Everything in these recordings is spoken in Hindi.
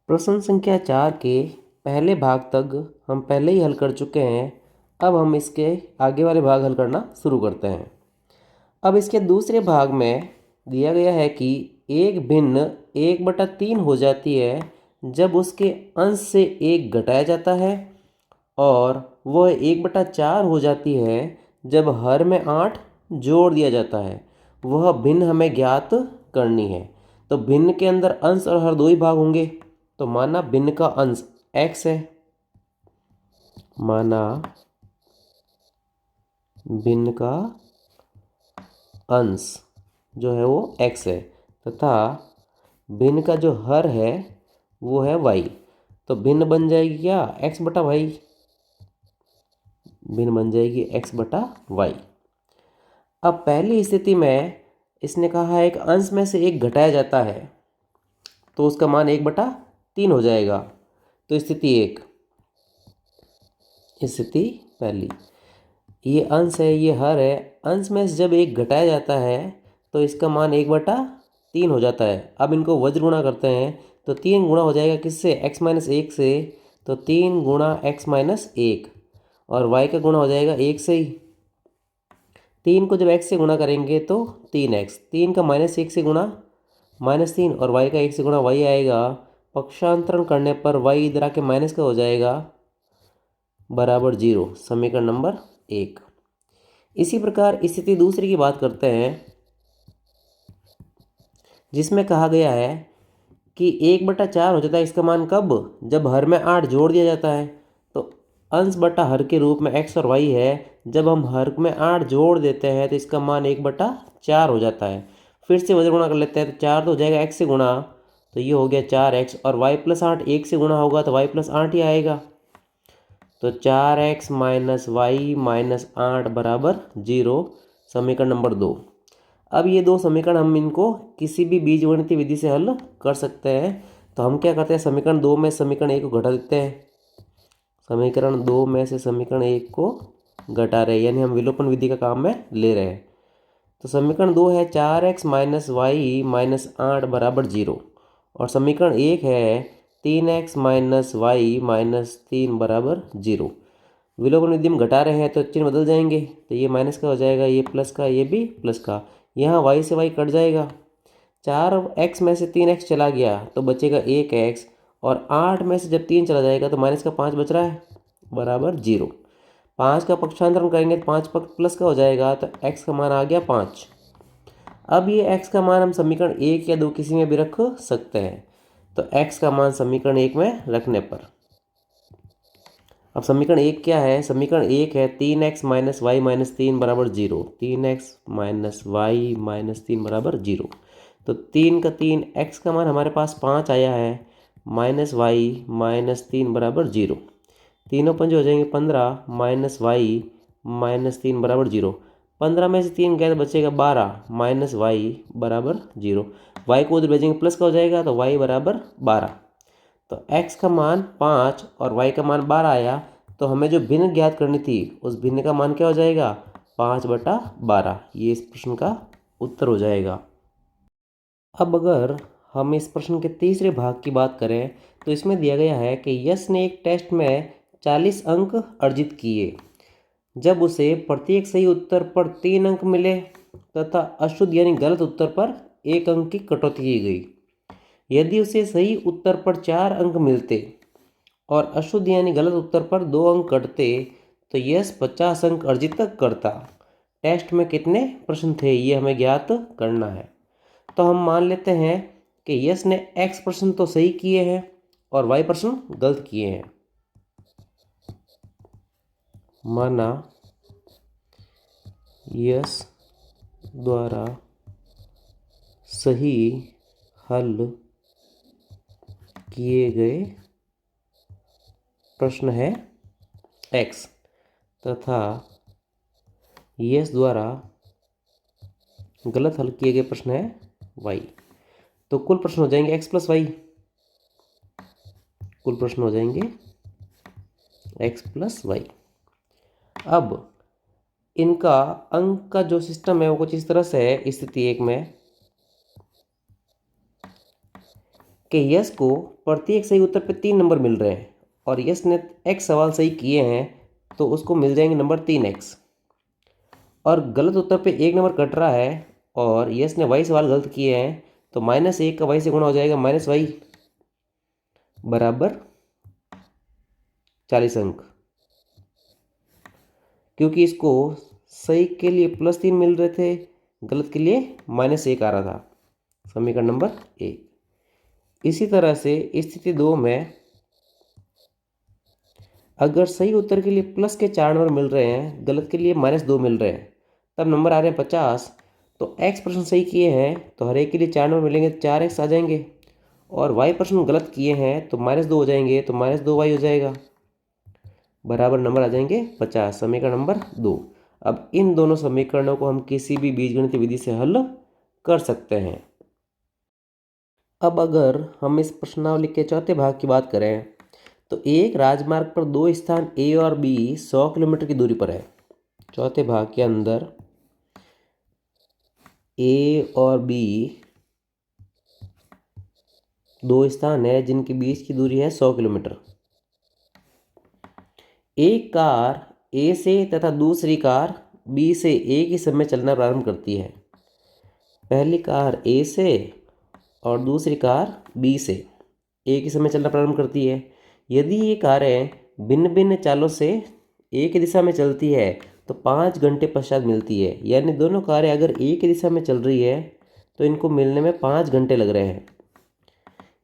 प्रश्न संख्या 4 के पहले भाग तक हम पहले ही हल कर चुके हैं। अब हम इसके आगे वाले भाग हल करना शुरू करते हैं। अब इसके दूसरे भाग में दिया गया है कि एक भिन्न 1/3 हो जाती है जब उसके अंश से 1 घटाया जाता है, और वह 1/4 हो जाती है जब हर में 8 जोड़ दिया जाता है। वह भिन्न हमें ज्ञात करनी है। तो भिन्न के अंदर अंश और हर दो ही भाग होंगे। तो माना भिन्न का अंश x है, माना भिन्न का अंश जो है वो x है, तथा भिन्न का जो हर है वो है y। तो भिन्न बन जाएगी क्या, x/y। भिन्न बन जाएगी x/y। अब पहली स्थिति में इसने कहा है एक अंश में से 1 घटाया जाता है, तो उसका मान 1/3 हो जाएगा। तो स्थिति 1, स्थिति पहली, ये अंश है, ये हर है। अंश में से जब 1 घटाया जाता है तो इसका मान 1/3 हो जाता है। अब इनको वज्र गुणा करते हैं तो 3 गुणा हो जाएगा किससे, x-1 से। तो 3 गुणा x-1, और y का गुणा हो जाएगा 1 से ही। 3 को जब x से गुणा करेंगे तो 3x, 3 का -1 से गुणा -3, और y का 1 से गुणा y आएगा। पक्षांतरण करने पर y इधर आके माइनस का हो जाएगा, बराबर 0। समीकरण नंबर 1। इसी प्रकार स्थिति दूसरी की बात करते हैं, जिसमें कहा गया है कि 1/4 हो जाता है। इसका मान कब, जब हर में 8 जोड़ दिया जाता है। तो अंश बटा हर के रूप में x और y है। जब हम हर में 8 जोड़ देते हैं तो इसका मान 1/4 हो जाता है। फिर से वज्र गुणा कर लेते हैं तो 4 तो हो जाएगा x से गुणा, तो ये हो गया 4x, और y + 8 1 से गुणा होगा तो y + 8 ही आएगा। तो 4x - y - 8 बराबर 0। समीकरण नंबर 2। अब ये दो समीकरण हम इनको किसी भी बीजगणितीय विधि से हल कर सकते हैं। तो हम क्या करते हैं, समीकरण 2 में समीकरण 1 को घटा देते हैं। समीकरण 2 में से समीकरण 1 को घटा रहे हैं, यानी हम विलोपन विधि का काम में ले रहे हैं। तो समीकरण 2 है 4x - y - 8 बराबर 0, और समीकरण 1 है 3x - y - 3 बराबर 0। विलोपन विधि में घटा रहे हैं तो चिन्ह बदल जाएंगे। तो ये माइनस का हो जाएगा, ये प्लस का, ये भी प्लस का। यहाँ y से y कट जाएगा। 4x में से 3x चला गया तो बचेगा 1x, और 8 में से जब 3 चला जाएगा तो -5 बच रहा है, बराबर 0। 5 का पक्षांतरण करेंगे तो 5 पक्ष प्लस का हो जाएगा, तो x का मान आ गया 5। अब ये x का मान हम समीकरण 1 या 2 किसी में भी रख सकते हैं। तो x का मान समीकरण 1 में रखने पर, अब समीकरण 1 क्या है, समीकरण 1 है 3x - y - 3 बराबर 0। 3x - y - 3 बराबर 0। तो 3 का 3, x का मान हमारे पास 5 आया है, -y - 3 बराबर 0। तीनों पंजे हो जाएंगे 15, -y - 3 बराबर 0। 15 में से 3 गए तो बचेगा 12, -y बराबर 0। y को उधर भेजेंगे प्लस का हो जाएगा, तो y बराबर 12। तो x का मान 5 और y का मान 12 आया। तो हमें जो भिन्न ज्ञात करनी थी उस भिन्न का मान क्या हो जाएगा, 5/12। ये इस प्रश्न का उत्तर हो जाएगा। अब अगर हम इस प्रश्न के तीसरे भाग की बात करें तो इसमें दिया गया है कि यश ने एक टेस्ट में 40 अंक अर्जित किए जब उसे प्रत्येक सही उत्तर पर 3 अंक मिले, तथा अशुद्ध यानी गलत उत्तर पर 1 अंक की कटौती की गई। यदि उसे सही उत्तर पर 4 अंक मिलते और अशुद्ध यानी गलत उत्तर पर 2 अंक कटते तो यश 50 अंक अर्जित करता। टेस्ट में कितने प्रश्न थे ये हमें ज्ञात करना है। तो हम मान लेते हैं कि यश ने x प्रश्न तो सही किए हैं और y प्रश्न गलत किए हैं। माना यश द्वारा सही हल किए गए प्रश्न है x, तथा यश द्वारा गलत हल किए गए प्रश्न है y। तो कुल प्रश्न हो जाएंगे x + y। कुल प्रश्न हो जाएंगे x + y। अब इनका अंक का जो सिस्टम है वो कुछ इस तरह से है स्थिति 1 में कि यश को प्रत्येक सही उत्तर पे 3 नंबर मिल रहे हैं और यश ने x सवाल सही किए हैं तो उसको मिल जाएंगे नंबर 3x। और गलत उत्तर पे 1 नंबर कट रहा है और यश ने y सवाल गलत किए हैं तो -1 का y से गुणा हो जाएगा -y बराबर 40 अंक। क्योंकि इसको सही के लिए +3 मिल रहे थे, गलत के लिए -1 आ रहा था। समीकरण नंबर 1। इसी तरह से स्थिति 2 में अगर सही उत्तर के लिए प्लस के 4 नंबर मिल रहे हैं, गलत के लिए -2 मिल रहे हैं, तब नंबर आ रहे हैं 50। तो x प्रश्न सही किए हैं तो हर एक के लिए 4 नंबर मिलेंगे, 4x आ जाएंगे। और y प्रश्न गलत किए हैं तो -2 हो जाएंगे, तो -2y हो जाएगा बराबर नंबर आ जाएंगे 50। समीकरण नंबर 2। अब इन दोनों समीकरणों को हम किसी भी बीजगणितीय विधि से हल कर सकते हैं। अब अगर हम इस प्रश्नावली के चौथे भाग की बात करें तो एक राजमार्ग पर दो स्थान A और B 100 किलोमीटर की दूरी पर है। चौथे भाग के अंदर A और B दो स्थान है जिनके बीच की दूरी है 100 किलोमीटर। एक कार A से तथा दूसरी कार B से एक ही समय चलना प्रारंभ करती है। पहली कार A से और दूसरी कार B से एक ही समय चलना प्रारंभ करती है। यदि ये कारें भिन्न भिन्न चालों से एक ही दिशा में चलती है तो 5 घंटे पश्चात मिलती है। यानी दोनों कारें अगर एक ही दिशा में चल रही है तो इनको मिलने में 5 घंटे लग रहे हैं।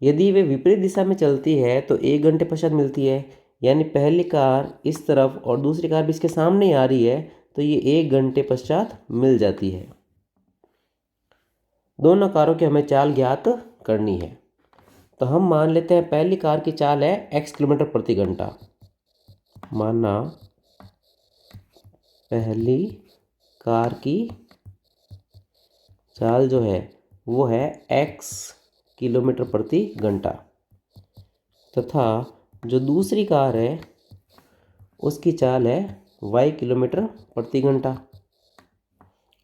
यदि वे विपरीत दिशा में चलती है तो 1 घंटे पश्चात मिलती है। यानी पहली कार इस तरफ और दूसरी कार भी इसके सामने ही आ रही है तो ये 1 घंटे पश्चात मिल जाती है। दोनों कारों की हमें चाल ज्ञात करनी है। तो हम मान लेते हैं पहली कार की चाल है x किलोमीटर प्रति घंटा। माना पहली कार की चाल जो है वो है x किलोमीटर प्रति घंटा तथा जो दूसरी कार है उसकी चाल है y किलोमीटर प्रति घंटा।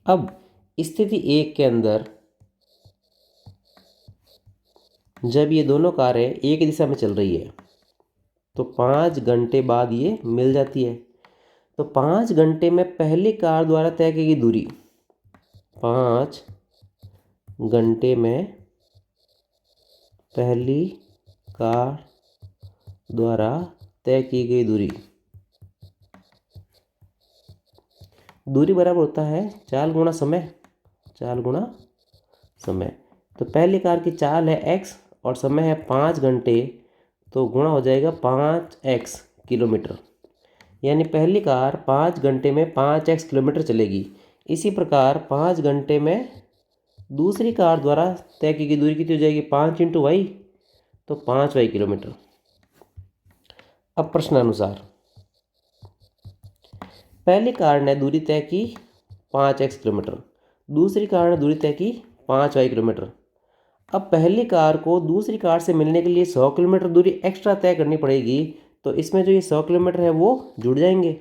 अब स्थिति 1 के अंदर जब ये दोनों कारें एक ही दिशा में चल रही है तो 5 घंटे बाद ये मिल जाती है। तो 5 घंटे में पहली कार द्वारा तय की गई दूरी, 5 घंटे में पहली कार द्वारा तय की गई दूरी बराबर होता है चाल गुणा समय। चाल गुणा समय। तो पहली कार की चाल है x और समय है 5 घंटे, तो गुणा हो जाएगा 5x किलोमीटर। यानी पहली कार 5 घंटे में 5x किलोमीटर चलेगी। इसी प्रकार 5 घंटे में दूसरी कार द्वारा तय की गई दूरी कितनी हो जाएगी, 5 × y, तो 5y किलोमीटर। अब प्रश्नानुसार पहली कार ने दूरी तय की 5x किलोमीटर, दूसरी कार ने दूरी तय की 5y किलोमीटर। अब पहली कार को दूसरी कार से मिलने के लिए 100 किलोमीटर दूरी एक्स्ट्रा तय करनी पड़ेगी, तो इसमें जो ये 100 किलोमीटर है वो जुड़ जाएंगे।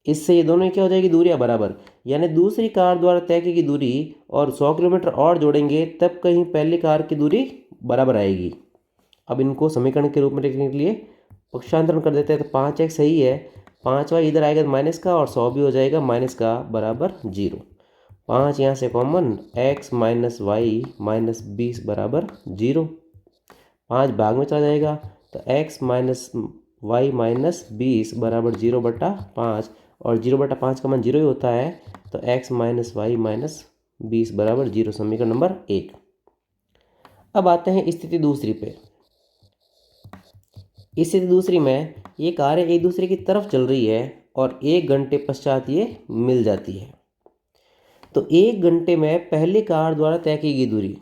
इससे ये दोनों क्या हो जाएगी, दूरियां बराबर। यानी दूसरी कार द्वारा तय की गई दूरी और 100 किलोमीटर और जोड़ेंगे तब कहीं पहली कार की दूरी बराबर आएगी। अब इनको समीकरण के रूप में लिखने के लिए पक्षांतरण कर देते हैं। तो 5x सही है, 5y इधर आएगा माइनस का और 100 भी हो जाएगा माइनस का बराबर 0। 5 यहाँ से common, x minus y minus 20 बराबर 0। 5 भाग में चला जाएगा तो x माइनस वाई माइनस 20 बराबर 0/5 और 0/5 का मान 0 ही होता है। तो x माइनस वाई माइनस 20 बराबर 0। समीकरण नंबर 1। अब आते हैं स्थिति दूसरी पे। स्थिति दूसरी में ये कारें एक दूसरे की तरफ चल रही है और 1 घंटे पश्चात ये मिल जाती है। तो 1 घंटे में पहली कार द्वारा तय की गई दूरी,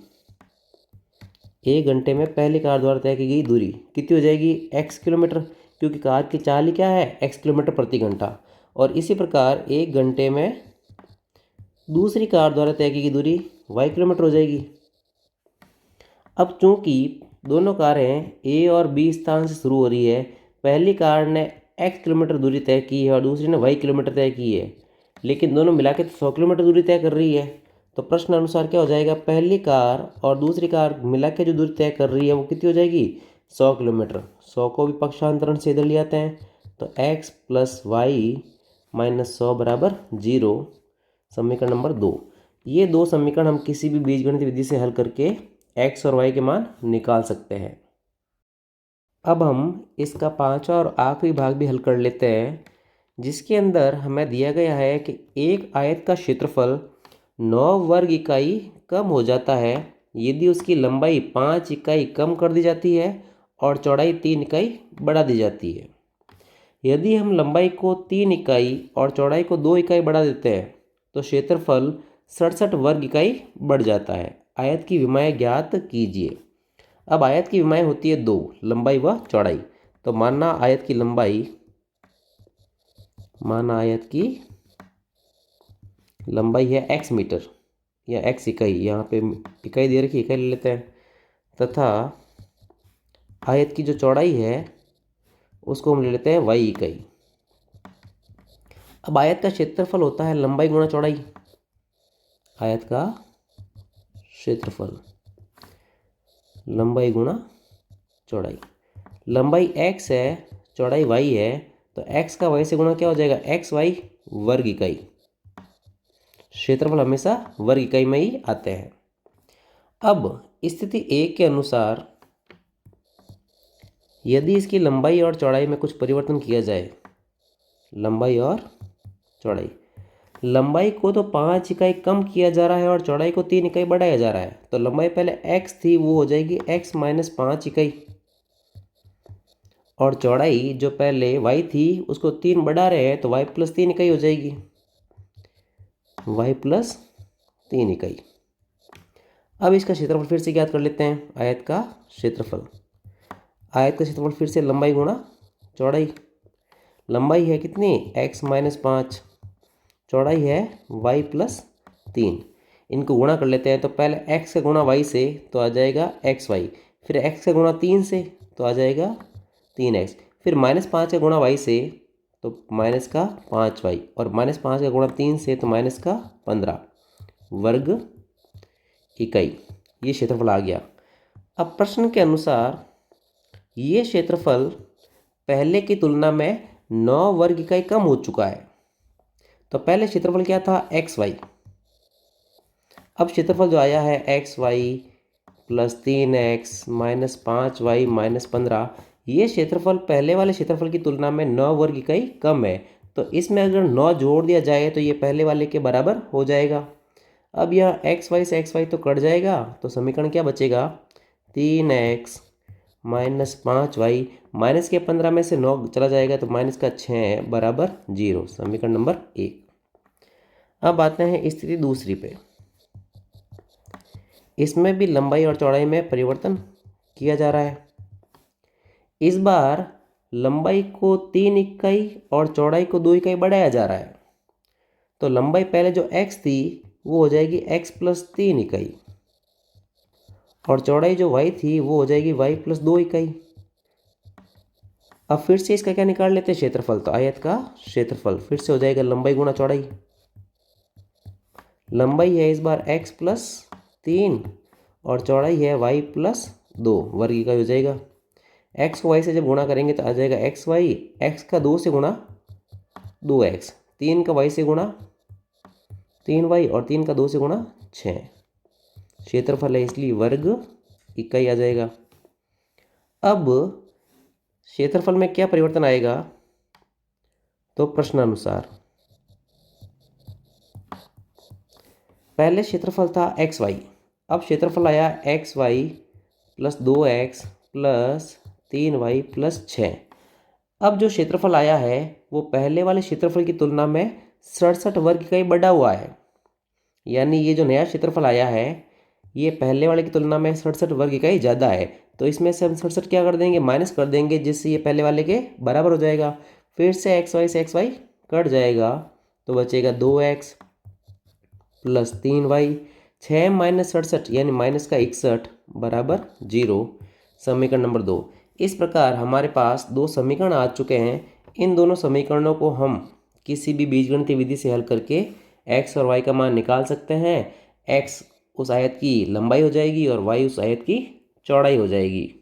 1 घंटे में पहली कार द्वारा तय की गई दूरी कितनी हो जाएगी, x किलोमीटर, क्योंकि कार की चाल ही क्या है, x किलोमीटर प्रति घंटा। और इसी प्रकार 1 घंटे में दूसरी कार द्वारा तय की गई दूरी y किलोमीटर हो जाएगी। अब चूंकि दोनों कारें A और B स्थान से शुरू हो रही है, पहली कार ने x किलोमीटर दूरी तय की है और दूसरी ने y किलोमीटर तय की है, लेकिन दोनों मिला के तो 100 किलोमीटर दूरी तय कर रही है। तो प्रश्न अनुसार क्या हो जाएगा, पहली कार और दूसरी कार मिला के जो दूरी तय कर रही है वो कितनी हो जाएगी, 100 किलोमीटर। 100 को भी पक्षांतरण से इधर ले आते हैं तो x + y - 100 बराबर 0। समीकरण नंबर 2। ये दो समीकरण हम किसी भी बीजगणित विधि से हल करके x और y के मान निकाल सकते हैं। अब हम इसका पांचवा और आखिरी भाग भी हल कर लेते हैं, जिसके अंदर हमें दिया गया है कि एक आयत का क्षेत्रफल 9 वर्ग इकाई कम हो जाता है यदि उसकी लंबाई 5 इकाई कम कर दी जाती है और चौड़ाई 3 इकाई बढ़ा दी जाती है। यदि हम लंबाई को 3 इकाई और चौड़ाई को 2 इकाई बढ़ा देते हैं तो क्षेत्रफल 67 वर्ग इकाई बढ़ जाता है। आयत की विमाएँ ज्ञात कीजिए। अब आयत की विमाएँ होती है 2, लंबाई व चौड़ाई। तो माना आयत की लंबाई है x मीटर या x इकाई, यहाँ पे इकाई दे रखी, इकाई ले लेते हैं, तथा आयत की जो चौड़ाई है उसको हम ले लेते हैं y इकाई। अब आयत का क्षेत्रफल होता है लंबाई गुणा चौड़ाई। आयत का क्षेत्रफल लंबाई गुणा चौड़ाई। लंबाई x है, चौड़ाई y है, तो x का y से गुणा क्या हो जाएगा, xy वर्ग इकाई। क्षेत्रफल हमेशा वर्ग इकाई में ही आते हैं। अब स्थिति 1 के अनुसार यदि इसकी लंबाई और चौड़ाई में कुछ परिवर्तन किया जाए, लंबाई और चौड़ाई, लंबाई को तो 5 इकाई कम किया जा रहा है और चौड़ाई को 3 इकाई बढ़ाया जा रहा है, तो लंबाई पहले x थी वो हो जाएगी x - 5 इकाई, और चौड़ाई जो पहले y थी उसको 3 बढ़ा रहे हैं तो y + 3 इकाई हो जाएगी, y + 3 इकाई। अब इसका क्षेत्रफल फिर से ज्ञात कर लेते हैं। आयत का क्षेत्रफल फिर से लंबाई गुणा चौड़ाई। लंबाई है कितनी, x - 5, चौड़ाई है y + 3। इनको गुणा कर लेते हैं तो पहले x का गुणा y से तो आ जाएगा xy, फिर x का गुणा 3 से तो आ जाएगा 3x, फिर -5 का गुणा y से तो -5y, और -5 का गुणा 3 से तो -15 वर्ग इकाई। ये क्षेत्रफल आ गया। अब प्रश्न के अनुसार ये क्षेत्रफल पहले की तुलना में 9 वर्ग इकाई कम हो चुका है। तो पहले क्षेत्रफल क्या था, xy। अब क्षेत्रफल जो आया है xy + 3x - 5y - 15, ये क्षेत्रफल पहले वाले क्षेत्रफल की तुलना में 9 वर्ग इकाई कम है। तो इसमें अगर 9 जोड़ दिया जाए तो ये पहले वाले के बराबर हो जाएगा। अब यह xy से xy तो कट जाएगा, तो समीकरण क्या बचेगा, 3x - 5y माइनस के 15 में से 9 चला जाएगा तो -6 बराबर 0। समीकरण नंबर 1। अब आते हैं स्थिति दूसरी पे। इसमें भी लंबाई और चौड़ाई में परिवर्तन किया जा रहा है। इस बार लंबाई को 3 इकाई और चौड़ाई को 2 इकाई बढ़ाया जा रहा है। तो लंबाई पहले जो x थी वो हो जाएगी x + 3 इकाई, और चौड़ाई जो y थी वो हो जाएगी y + 2 इकाई। अब फिर से इसका क्या निकाल लेते हैं, क्षेत्रफल। तो आयत का क्षेत्रफल फिर से हो जाएगा लंबाई गुणा चौड़ाई। लंबाई है इस बार x + 3 और चौड़ाई है y + 2 वर्ग इकाई हो जाएगा। x को y से जब गुणा करेंगे तो आ जाएगा xy, x का 2 से गुणा 2x, 3 का y से गुणा 3y और 3 का 2 से गुणा 6। क्षेत्रफल है इसलिए वर्ग इकाई आ जाएगा। अब क्षेत्रफल में क्या परिवर्तन आएगा, तो प्रश्नानुसार पहले क्षेत्रफल था xy, अब क्षेत्रफल आया xy + 2x + 3y + 6। अब जो क्षेत्रफल आया है वो पहले वाले क्षेत्रफल की तुलना में 67 वर्ग इकाई बढ़ा हुआ है। यानी ये जो नया क्षेत्रफल आया है ये पहले वाले की तुलना में 67 वर्ग इकाई ज़्यादा है। तो इसमें से हम 67 क्या कर देंगे, माइनस कर देंगे, जिससे ये पहले वाले के बराबर हो जाएगा। फिर से xy से xy कट जाएगा तो बचेगा 2x + 3y, 6 - 67 यानी -61 बराबर 0। समीकरण नंबर 2। इस प्रकार हमारे पास दो समीकरण आ चुके हैं। इन दोनों समीकरणों को हम किसी भी बीजगणितीय विधि से हल करके x और y का मान निकाल सकते हैं। x उस आयत की लंबाई हो जाएगी और y उस आयत की चौड़ाई हो जाएगी।